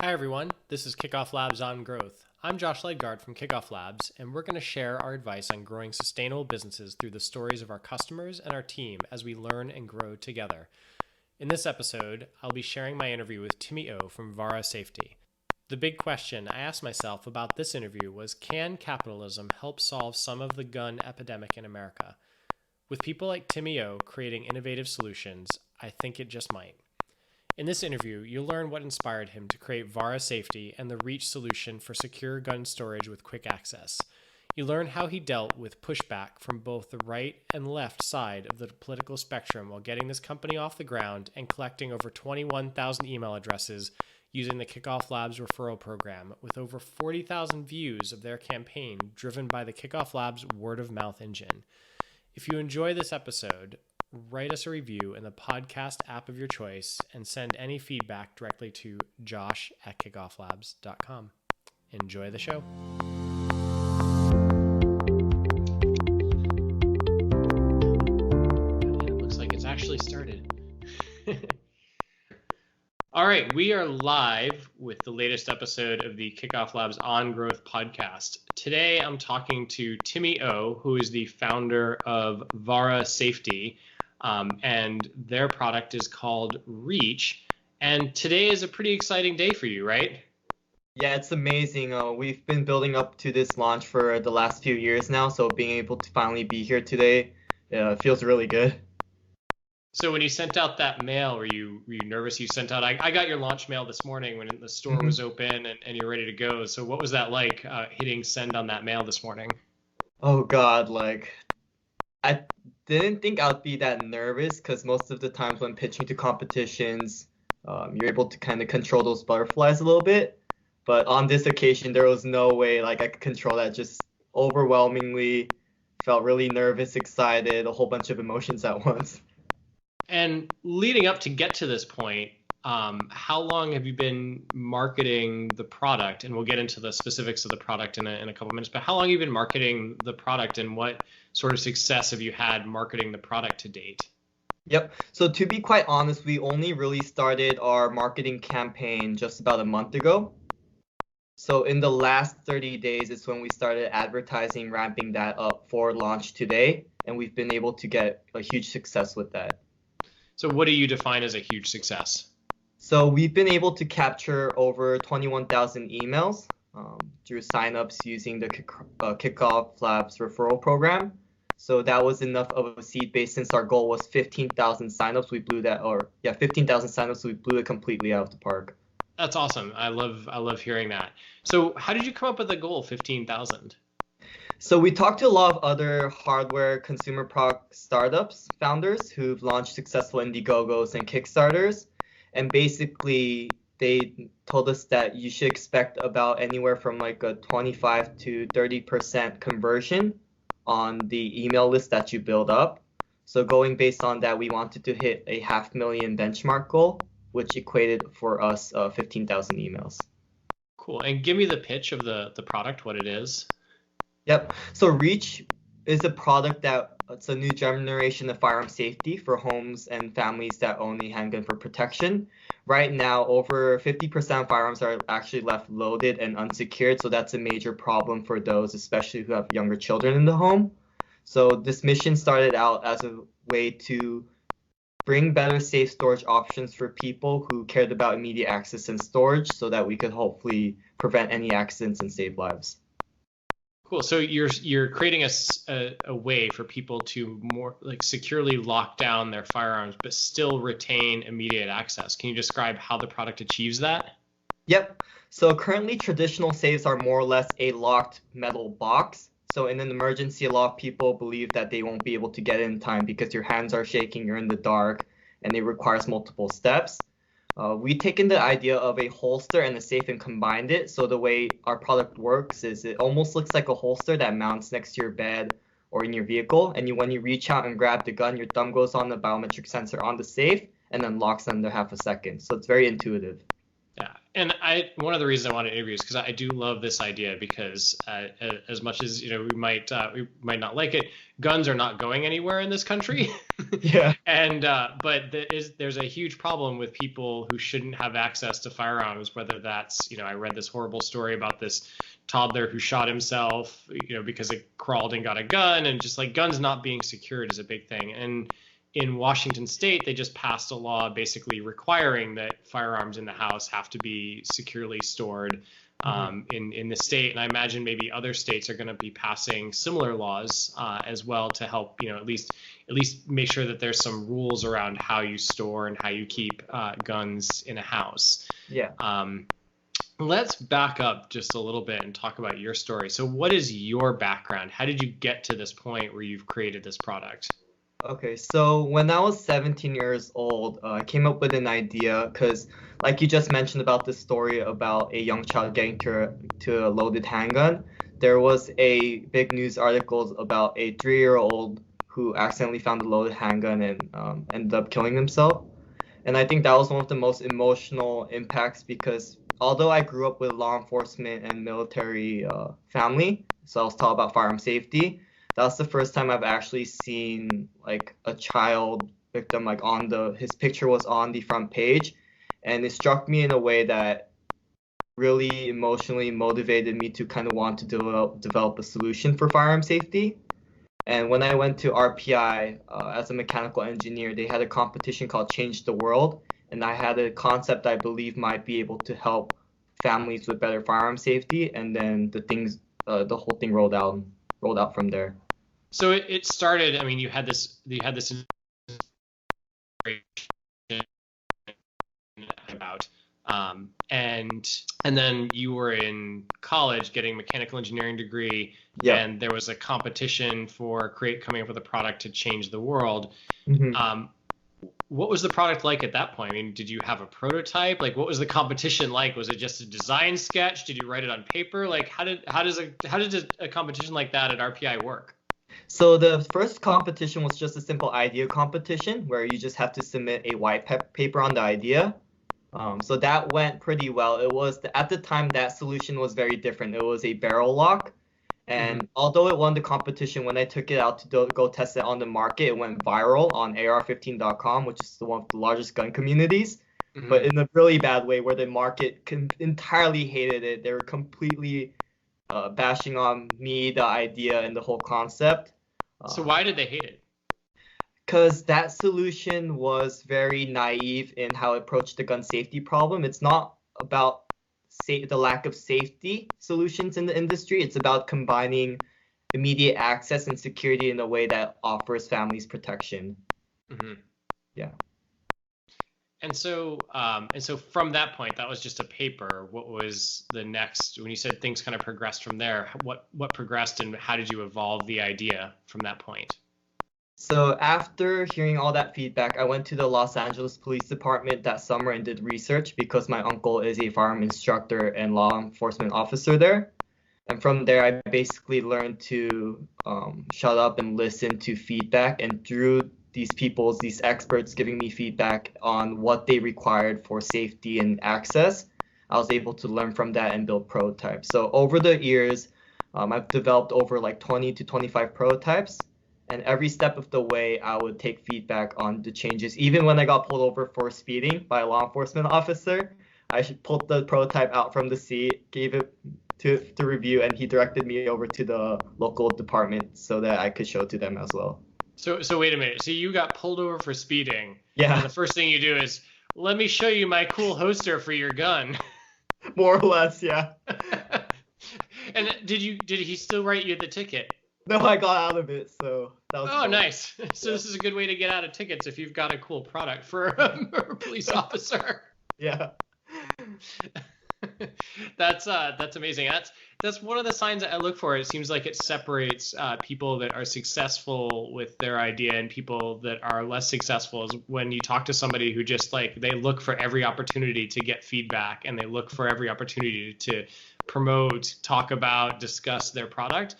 Hi everyone, this is KickoffLabs On Growth. I'm Josh Ledgard from Kickoff Labs, and we're going to share our advice on growing sustainable businesses through the stories of our customers and our team as we learn and grow together. In this episode, I'll be sharing my interview with Timmy O from Vara Safety. The big question I asked myself about this interview was, can capitalism help solve some of the gun epidemic in America? With people like Timmy O creating innovative solutions, I think it just might. In this interview, you'll learn what inspired him to create Vara Safety and the Reach solution for secure gun storage with quick access. You learn how he dealt with pushback from both the right and left side of the political spectrum while getting this company off the ground and collecting over 21,000 email addresses using the Kickoff Labs referral program, with over 40,000 views of their campaign driven by the Kickoff Labs word-of-mouth engine. If you enjoy this episode, write us a review in the podcast app of your choice and send any feedback directly to josh@kickofflabs.com. Enjoy the show. It looks like it's actually started. All right, we are live with the latest episode of the Kickoff Labs On Growth podcast. Today I'm talking to Timmy O, who is the founder of Vara Safety. And their product is called Reach. And today is a pretty exciting day for you, right? Yeah, it's amazing. We've been building up to this launch for the last few years now, so being able to finally be here today feels really good. So when you sent out that mail, were you nervous? You sent out, I got your launch mail this morning when the store was open and you're ready to go. So what was that like, hitting send on that mail this morning? Oh God, I didn't think I'd be that nervous because most of the times when pitching to competitions, you're able to kind of control those butterflies a little bit. But on this occasion, there was no way I could control that. Just overwhelmingly felt really nervous, excited, a whole bunch of emotions at once. And leading up to get to this point, how long have you been marketing the product? And we'll get into the specifics of the product in a couple minutes, but how long have you been marketing the product and what sort of success have you had marketing the product to date? Yep. So to be quite honest, we only really started our marketing campaign just about a month ago. So in the last 30 days is when we started advertising, ramping that up for launch today. And we've been able to get a huge success with that. So what do you define as a huge success? So we've been able to capture over 21,000 emails through signups using the Kickoff Labs referral program. So that was enough of a seed base. Since our goal was 15,000 signups, we blew that, 15,000 signups, we blew it completely out of the park. That's awesome. I love hearing that. So how did you come up with the goal, 15,000? So we talked to a lot of other hardware consumer product startups, founders who've launched successful Indiegogos and Kickstarters. And basically, they told us that you should expect about anywhere from a 25 to 30% conversion on the email list that you build up. So going based on that, we wanted to hit a 500,000 benchmark goal, which equated for us 15,000 emails. Cool. And give me the pitch of the product, what it is. Yep. So Reach is a product it's a new generation of firearm safety for homes and families that own a handgun for protection. Right now, over 50% of firearms are actually left loaded and unsecured, so that's a major problem for those, especially who have younger children in the home. So this mission started out as a way to bring better safe storage options for people who cared about immediate access and storage so that we could hopefully prevent any accidents and save lives. Cool. So you're creating a way for people to more securely lock down their firearms, but still retain immediate access. Can you describe how the product achieves that? Yep. So currently traditional safes are more or less a locked metal box. So in an emergency, a lot of people believe that they won't be able to get in time because your hands are shaking, you're in the dark, and it requires multiple steps. We've taken the idea of a holster and a safe and combined it. So the way our product works is it almost looks like a holster that mounts next to your bed or in your vehicle. And when you reach out and grab the gun, your thumb goes on the biometric sensor on the safe and then locks under half a second. So it's very intuitive. Yeah, And one of the reasons I want to interview is because I do love this idea because as much as we might not like it, guns are not going anywhere in this country. Yeah. And but there's a huge problem with people who shouldn't have access to firearms, whether that's, I read this horrible story about this toddler who shot himself, because it crawled and got a gun, and just like guns not being secured is a big thing. And in Washington state, they just passed a law basically requiring that firearms in the house have to be securely stored in the state. And I imagine maybe other states are going to be passing similar laws as well to help, at least make sure that there's some rules around how you store and how you keep guns in a house. Yeah. Let's back up just a little bit and talk about your story. So what is your background? How did you get to this point where you've created this product? Okay, so when I was 17 years old, I came up with an idea because, like you just mentioned about the story about a young child getting to a loaded handgun, there was a big news article about a 3-year-old who accidentally found a loaded handgun and ended up killing himself. And I think that was one of the most emotional impacts because although I grew up with law enforcement and military family, so I was taught about firearm safety, that's the first time I've actually seen like a child victim like his picture was on the front page, and it struck me in a way that really emotionally motivated me to kind of want to develop a solution for firearm safety. And when I went to RPI as a mechanical engineer, they had a competition called Change the World, and I had a concept I believe might be able to help families with better firearm safety, and then the whole thing rolled out from there. So it started. I mean, you had this about, and then you were in college getting a mechanical engineering degree, and there was a competition for coming up with a product to change the world. Mm-hmm. What was the product like at that point? I mean, did you have a prototype? Like, what was the competition like? Was it just a design sketch? Did you write it on paper? Like, how does a competition like that at RPI work? So the first competition was just a simple idea competition where you just have to submit a white paper on the idea. So that went pretty well. It was at the time that solution was very different. It was a barrel lock, and although it won the competition, when I took it out to go test it on the market, it went viral on AR15.com, which is one of the largest gun communities, but in a really bad way where the market entirely hated it. They were completely bashing on me, the idea, and the whole concept. So why did they hate it? Because that solution was very naive in how it approached the gun safety problem. It's not about the lack of safety solutions in the industry. It's about combining immediate access and security in a way that offers families protection. Yeah. And so from that point, that was just a paper. What was the next? When you said things kind of progressed from there, what progressed, and how did you evolve the idea from that point? So after hearing all that feedback, I went to the Los Angeles Police Department that summer and did research because my uncle is a firearm instructor and law enforcement officer there. And from there, I basically learned to shut up and listen to feedback. And through these experts giving me feedback on what they required for safety and access, I was able to learn from that and build prototypes. So over the years, I've developed over like 20 to 25 prototypes. And every step of the way, I would take feedback on the changes. Even when I got pulled over for speeding by a law enforcement officer, I pulled the prototype out from the seat, gave it to review, and he directed me over to the local department so that I could show to them as well. So wait a minute. So you got pulled over for speeding. Yeah. And the first thing you do is, let me show you my cool holster for your gun. More or less, yeah. And did he still write you the ticket? No, I got out of it, so that was cool. Nice. So This is a good way to get out of tickets if you've got a cool product for a police officer. Yeah. That's amazing. That's one of the signs that I look for. It seems like it separates people that are successful with their idea and people that are less successful, is when you talk to somebody who just like, they look for every opportunity to get feedback, and they look for every opportunity to promote, talk about, discuss their product.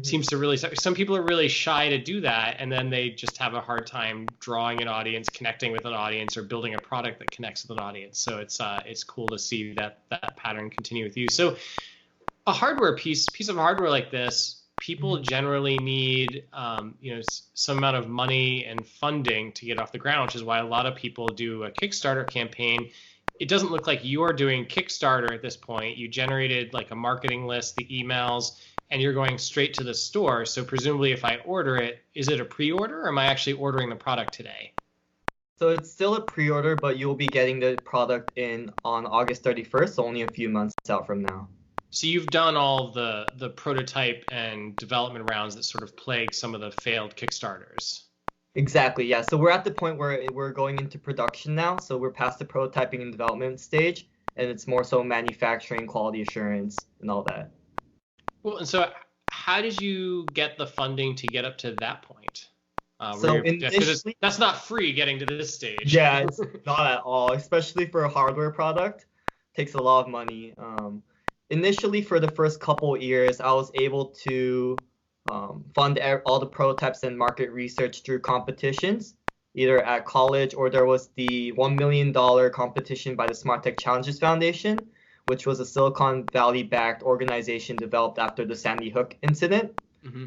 Seems to really, some people are really shy to do that, and then they just have a hard time drawing an audience, connecting with an audience, or building a product that connects with an audience. So it's cool to see that pattern continue with you. So a hardware piece of hardware like this, people generally need some amount of money and funding to get off the ground, which is why a lot of people do a Kickstarter campaign. It doesn't look like you are doing Kickstarter at this point. You generated like a marketing list, the emails, and you're going straight to the store. So presumably if I order it, is it a pre-order, or am I actually ordering the product today? So it's still a pre-order, but you'll be getting the product in on August 31st, so only a few months out from now. So you've done all the prototype and development rounds that sort of plague some of the failed Kickstarters. Exactly, yeah. So we're at the point where we're going into production now. So we're past the prototyping and development stage, and it's more so manufacturing, quality assurance, and all that. Well, and so how did you get the funding to get up to that point? That's not free getting to this stage. Yeah, it's not at all, especially for a hardware product. It takes a lot of money. Initially, for the first couple years, I was able to fund all the prototypes and market research through competitions, either at college, or there was the $1 million competition by the Smart Tech Challenges Foundation, which was a Silicon Valley-backed organization developed after the Sandy Hook incident.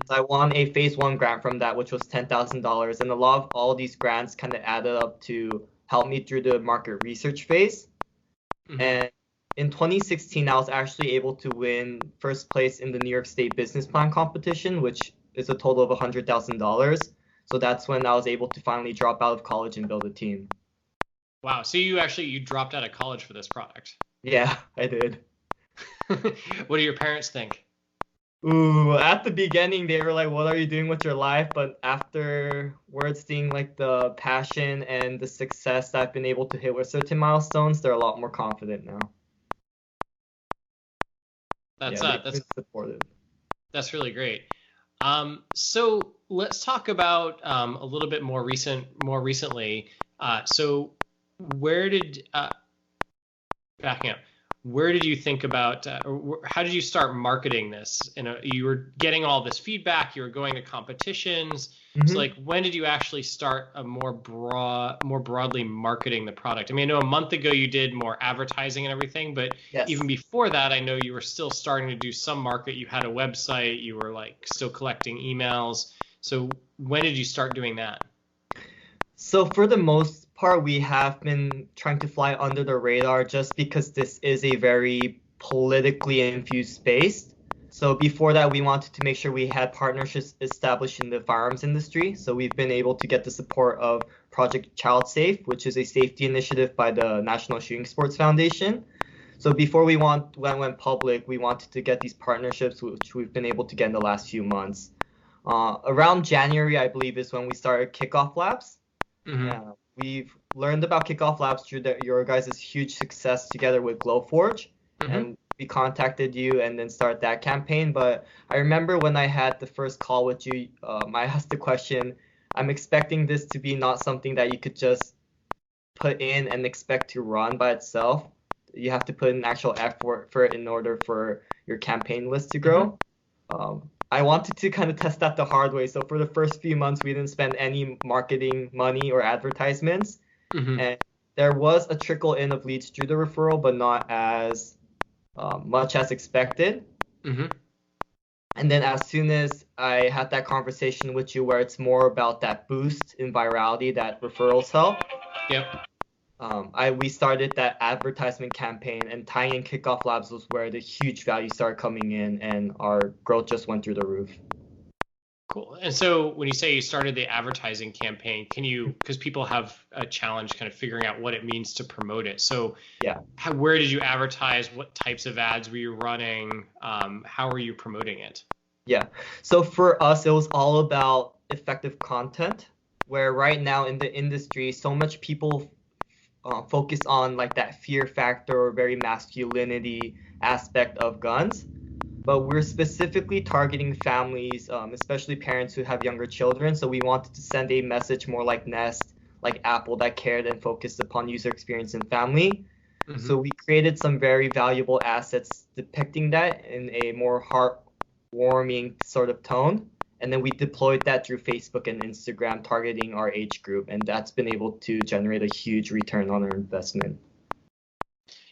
So I won a phase 1 grant from that, which was $10,000, and a lot of all these grants kind of added up to help me through the market research phase. And in 2016, I was actually able to win first place in the New York State Business Plan competition, which is a total of $100,000. So that's when I was able to finally drop out of college and build a team. Wow. So you dropped out of college for this product. Yeah, I did. What do your parents think? Ooh, at the beginning, they were like, what are you doing with your life? But afterwards, seeing like the passion and the success that I've been able to hit with certain milestones, they're a lot more confident now. That's supportive. That's really great. So let's talk about a little bit more recently. So backing up, where did you think about, or how did you start marketing this? You were getting all this feedback, you were going to competitions. So like, when did you actually start more broadly marketing the product? I mean, I know a month ago you did more advertising and everything, but even before that, I know you were still starting to do some market. You had a website, you were like still collecting emails. So when did you start doing that? So for the most part, we have been trying to fly under the radar just because this is a very politically infused space. So before that, we wanted to make sure we had partnerships established in the firearms industry. So we've been able to get the support of Project Child Safe, which is a safety initiative by the National Shooting Sports Foundation. So before we went public, we wanted to get these partnerships, which we've been able to get in the last few months. Around January, I believe, is when we started KickoffLabs. Yeah, we've learned about KickoffLabs through your guys' huge success together with Glowforge, and we contacted you and then started that campaign. But I remember when I had the first call with you, I asked the question, I'm expecting this to be not something that you could just put in and expect to run by itself. You have to put in actual effort for it in order for your campaign list to grow. I wanted to kind of test that the hard way. So for the first few months, we didn't spend any marketing money or advertisements. And there was a trickle in of leads through the referral, but not as much as expected. And then as soon as I had that conversation with you where it's more about that boost in virality that referrals help, we started that advertisement campaign, and tying in KickoffLabs was where the huge value started coming in, and our growth just went through the roof. Cool. And so when you say you started the advertising campaign, because people have a challenge kind of figuring out what it means to promote it. So where did you advertise? What types of ads were you running? How were you promoting it? Yeah. So for us, it was all about effective content, where right now in the industry, so much people focus on like that fear factor or very masculinity aspect of guns. But we're specifically targeting families, especially parents who have younger children. So we wanted to send a message more like Nest, like Apple, that cared and focused upon user experience and family. So we created some very valuable assets depicting that in a more heartwarming sort of tone. And then we deployed that through Facebook and Instagram, targeting our age group. And that's been able to generate a huge return on our investment.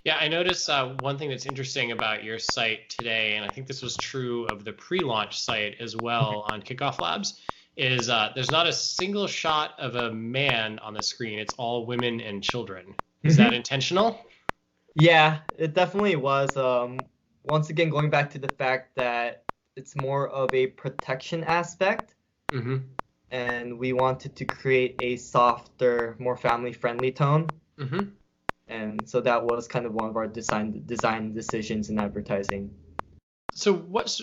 Yeah, I noticed one thing that's interesting about your site today, and I think this was true of the pre-launch site as well on Kickoff Labs, is there's not a single shot of a man on the screen. It's all women and children. Is that intentional? Yeah, it definitely was. Once again, going back to the fact that it's more of a protection aspect, and we wanted to create a softer, more family-friendly tone. And so that was kind of one of our design decisions in advertising. So once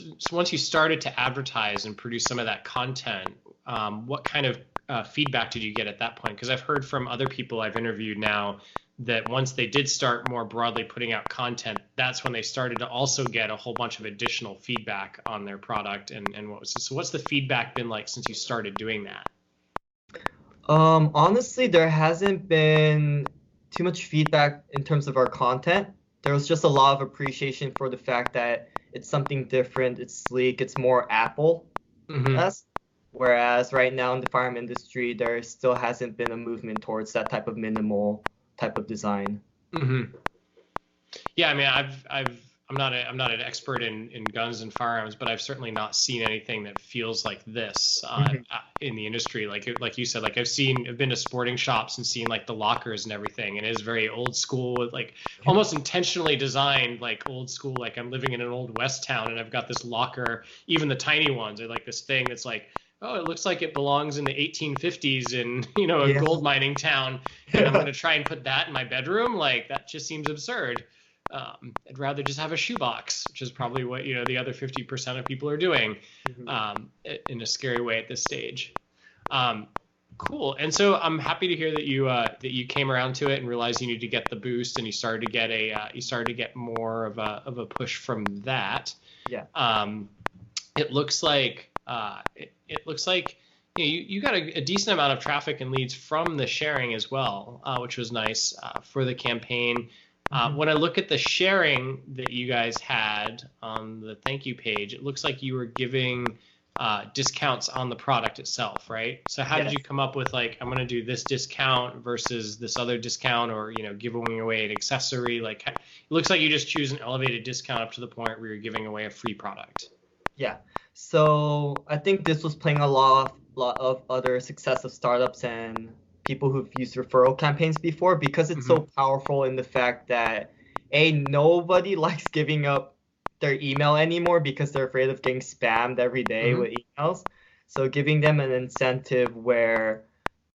you started to advertise and produce some of that content, what kind of feedback did you get at that point? Because I've heard from other people I've interviewed now that once they did start more broadly putting out content, that's when they started to also get a whole bunch of additional feedback on their product. And what's the feedback been like since you started doing that? Honestly, there hasn't been too much feedback in terms of our content. There was just a lot of appreciation for the fact that it's something different, it's sleek, it's more Apple-esque. Whereas right now in the firearm industry, there still hasn't been a movement towards that type of minimal type of design. Yeah, I mean, I'm not an expert in guns and firearms, but I've certainly not seen anything that feels like this in the industry. Like you said, like I've been to sporting shops and seen like the lockers and everything, and it is very old school, with like almost intentionally designed, like old school. Like I'm living in an old West town, and I've got this locker. Even the tiny ones are like this thing that's like, oh, it looks like it belongs in the 1850s in a gold mining town, and I'm going to try and put that in my bedroom. Like that just seems absurd. I'd rather just have a shoebox, which is probably what the other 50% of people are doing, in a scary way at this stage. Cool. And so I'm happy to hear that you came around to it and realized you need to get the boost, and you started to get more of a push from that. It looks like you got a decent amount of traffic and leads from the sharing as well, which was nice for the campaign. When I look at the sharing that you guys had on the thank you page, it looks like you were giving discounts on the product itself, right? So how did you come up with like, I'm going to do this discount versus this other discount, or giving away an accessory? Like, it looks like you just choose an elevated discount up to the point where you're giving away a free product. Yeah. So I think this was playing a lot of other successive startups and people who've used referral campaigns before, because it's so powerful in the fact that nobody likes giving up their email anymore because they're afraid of getting spammed every day with emails. So giving them an incentive where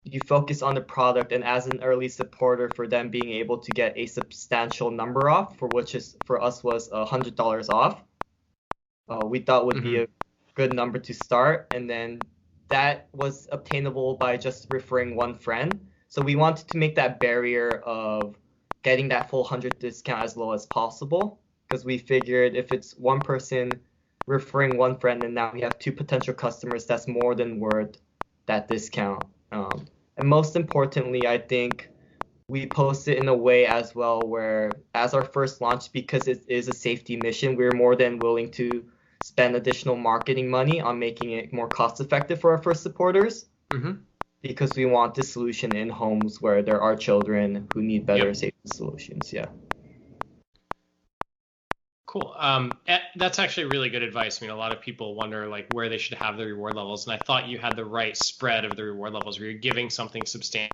you focus on the product, and as an early supporter, for them being able to get a substantial number off, for us was $100 off. We thought would be a good number to start, and then that was obtainable by just referring one friend. So we wanted to make that barrier of getting that full 100 discount as low as possible, because we figured if it's one person referring one friend, and now we have two potential customers, that's more than worth that discount. And most importantly, I think we post it in a way as well where, as our first launch, because it is a safety mission, we're more than willing to spend additional marketing money on making it more cost effective for our first supporters, because we want this solution in homes where there are children who need better safety solutions. Cool. That's actually really good advice. I mean, a lot of people wonder like where they should have the reward levels, and I thought you had the right spread of the reward levels, where you're giving something substantial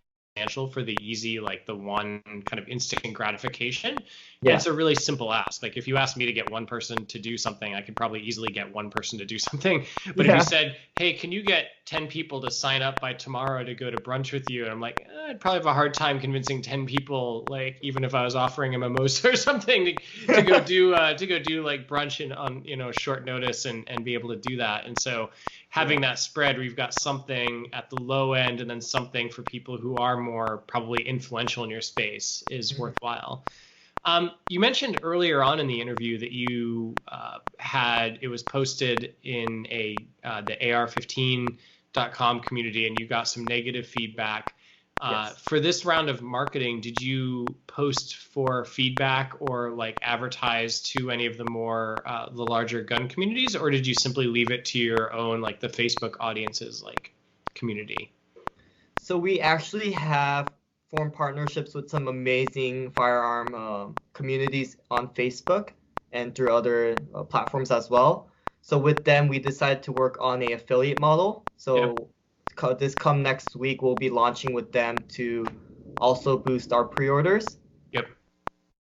for the easy, like the one kind of instant gratification. It's a really simple ask. Like if you asked me to get one person to do something, I could probably easily get one person to do something. But if you said, hey, can you get 10 people to sign up by tomorrow to go to brunch with you? And I'm like, I'd probably have a hard time convincing 10 people, like even if I was offering a mimosa or something to go do like brunch on short notice and be able to do that. And so having that spread where you've got something at the low end and then something for people who are more probably influential in your space is worthwhile. You mentioned earlier on in the interview that you it was posted in the AR15.com community, and you got some negative feedback. Yes. For this round of marketing, did you post for feedback or like advertise to any of the more the larger gun communities, or did you simply leave it to your own like the Facebook audiences like community? So we actually have formed partnerships with some amazing firearm communities on Facebook and through other platforms as well. So with them, we decided to work on a affiliate model. Yeah. So this come next week, we'll be launching with them to also boost our pre-orders. Yep.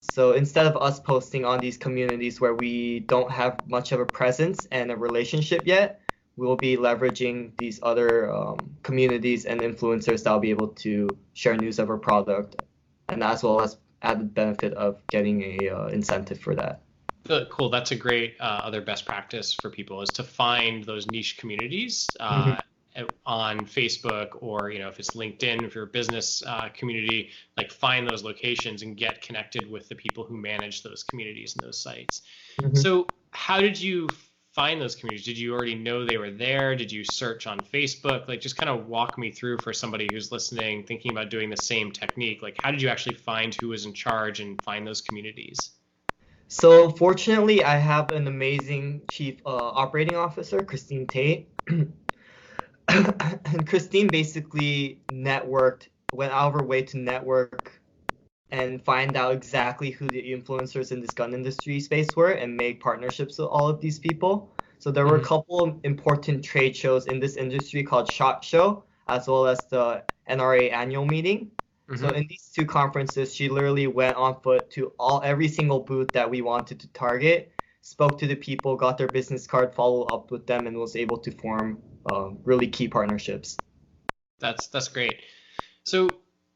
So instead of us posting on these communities where we don't have much of a presence and a relationship yet, we will be leveraging these other communities and influencers that will be able to share news of our product, and as well as added benefit of getting a incentive for that. Cool. That's a great other best practice for people is to find those niche communities Mhm. on Facebook or, if it's LinkedIn, if you're a business community, like find those locations and get connected with the people who manage those communities and those sites. Mhm. So how did you find those communities? Did you already know they were there? Did you search on Facebook? Like just kind of walk me through for somebody who's listening, thinking about doing the same technique. Like how did you actually find who was in charge and find those communities? So fortunately, I have an amazing chief operating officer, Christine Tate. And Christine basically went out of her way to network and find out exactly who the influencers in this gun industry space were and make partnerships with all of these people. So there were a couple important trade shows in this industry called SHOT Show, as well as the NRA annual meeting. So in these two conferences, she literally went on foot to every single booth that we wanted to target, spoke to the people, got their business card, followed up with them, and was able to form really key partnerships. That's great. So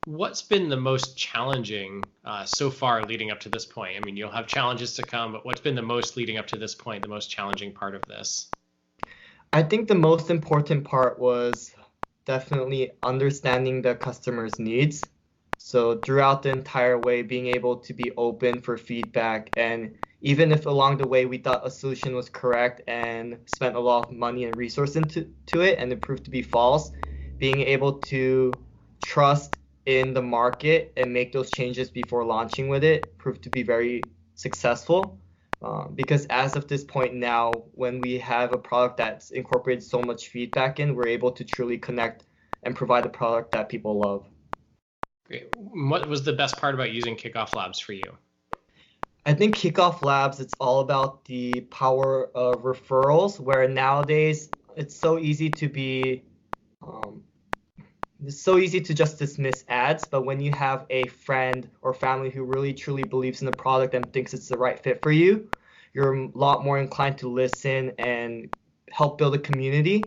what's been the most challenging so far leading up to this point? I mean, you'll have challenges to come, but what's been the most leading up to this point, the most challenging part of this? I think the most important part was definitely understanding the customer's needs. So throughout the entire way, being able to be open for feedback, and even if along the way we thought a solution was correct and spent a lot of money and resource into it and it proved to be false, being able to trust in the market and make those changes before launching with it proved to be very successful. Because as of this point now, when we have a product that's incorporated so much feedback in, we're able to truly connect and provide a product that people love. Great. What was the best part about using Kickoff Labs for you? I think Kickoff Labs, it's all about the power of referrals, where nowadays it's so easy to be, it's so easy to just dismiss ads, but when you have a friend or family who really truly believes in the product and thinks it's the right fit for you, you're a lot more inclined to listen and help build a community.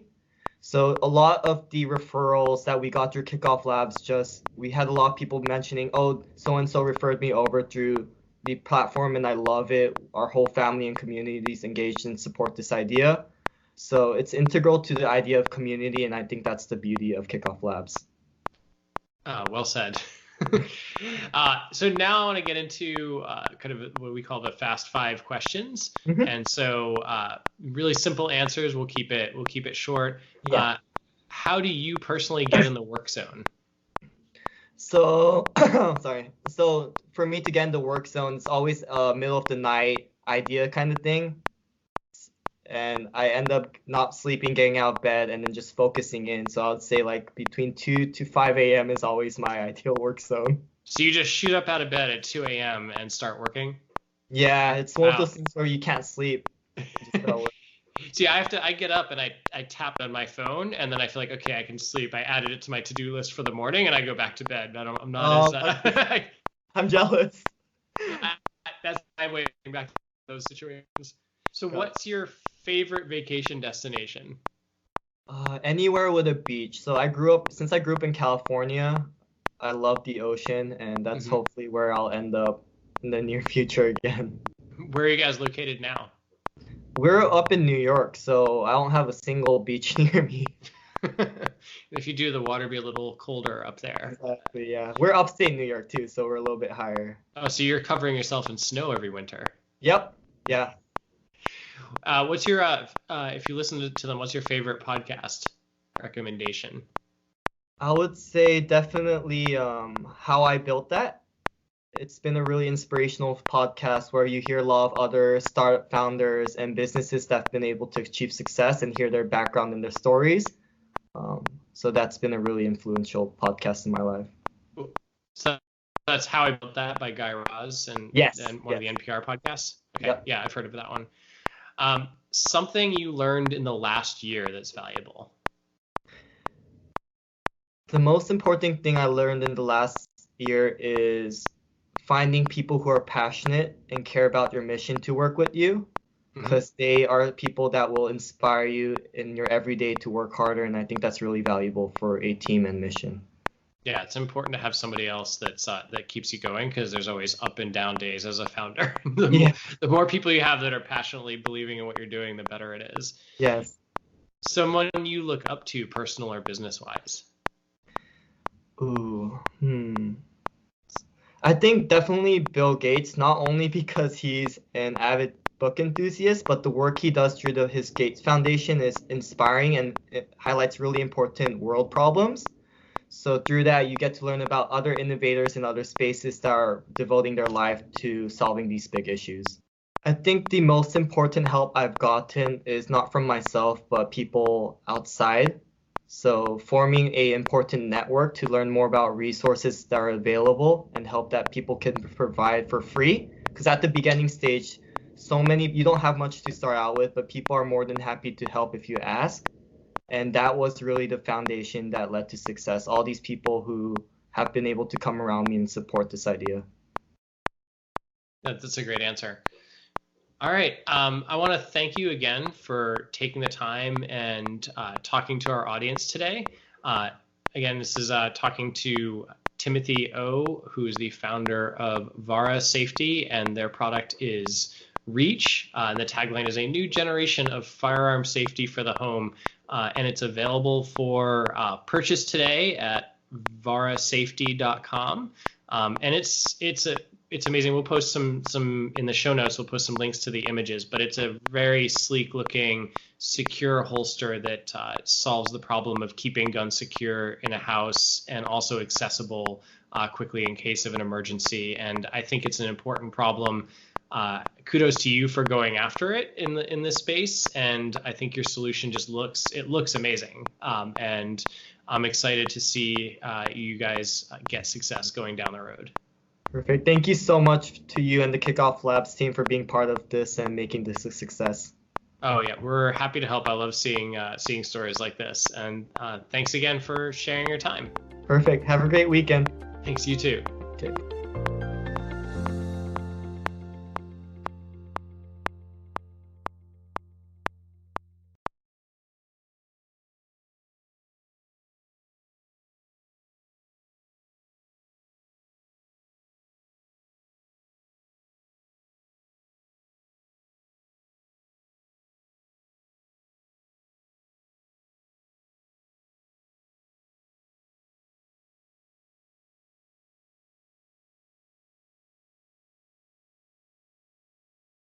So a lot of the referrals that we got through Kickoff Labs, we had a lot of people mentioning, oh, so and so referred me over through the platform and I love it. Our whole family and community is engaged and support this idea. So it's integral to the idea of community, and I think that's the beauty of Kickoff Labs. Well said. So now I want to get into kind of what we call the fast five questions. Mhm. And so really simple answers. We'll keep it short. Yeah. How do you personally get in the work zone? So, sorry. So for me to get in the work zone, it's always a middle of the night idea kind of thing. And I end up not sleeping, getting out of bed, and then just focusing in. So I would say like between 2 to 5 a.m. is always my ideal work zone. So you just shoot up out of bed at 2 a.m. and start working? Yeah, it's one of Wow. those things where you can't sleep. You just gotta work. See, I get up and I tap on my phone and then I feel like, okay, I can sleep. I added it to my to-do list for the morning and I go back to bed. I'm not as, I'm jealous. that's my way of getting back to those situations. So Got it. what's your favorite vacation destination? Anywhere with a beach. So since I grew up in California, I love the ocean, and that's hopefully where I'll end up in the near future again. Where are you guys located now? We're up in New York, so I don't have a single beach near me. If you do, the water be a little colder up there. Exactly, yeah. We're upstate New York too, so we're a little bit higher. Oh, so you're covering yourself in snow every winter. Yep, yeah. What's your if you listen to them, what's your favorite podcast recommendation? I would say definitely how I built that. It's been a really inspirational podcast where you hear a lot of other startup founders and businesses that have been able to achieve success and hear their background and their stories. Um, so that's been a really influential podcast in my life. So that's How I Built That by Guy Raz and Yes. one of the NPR podcasts. Okay, Yep. yeah, I've heard of that one. Something you learned in the last year that's valuable. The most important thing I learned in the last year is finding people who are passionate and care about your mission to work with you, Mm-hmm. because they are people that will inspire you in your everyday to work harder. And I think that's really valuable for a team and mission. Yeah, it's important to have somebody else that keeps you going, because there's always up and down days as a founder. Yeah. The more people you have that are passionately believing in what you're doing, the better it is. Yes. Someone you look up to, personal or business wise. Ooh. I think definitely Bill Gates, not only because he's an avid book enthusiast, but the work he does through his Gates Foundation is inspiring and it highlights really important world problems. So through that, you get to learn about other innovators in other spaces that are devoting their life to solving these big issues. I think the most important help I've gotten is not from myself, but people outside. So forming a important network to learn more about resources that are available and help that people can provide for free. Because at the beginning stage, you don't have much to start out with, but people are more than happy to help if you ask. And that was really the foundation that led to success. All these people who have been able to come around me and support this idea. That's a great answer. All right. I want to thank you again for taking the time and talking to our audience today. Again, this is talking to Timothy O, who is the founder of Vara Safety, and their product is Reach. And the tagline is a new generation of firearm safety for the home. And it's available for purchase today at varasafety.com. And it's amazing. We'll post some in the show notes. We'll post some links to the images, but it's a very sleek looking, secure holster that solves the problem of keeping guns secure in a house and also accessible quickly in case of an emergency. And I think it's an important problem. Kudos to you for going after it in this space. And I think your solution just looks amazing. And I'm excited to see you guys get success going down the road. Perfect. Thank you so much to you and the Kickoff Labs team for being part of this and making this a success. Oh yeah, we're happy to help. I love seeing stories like this. And thanks again for sharing your time. Perfect. Have a great weekend. Thanks, you too. Okay.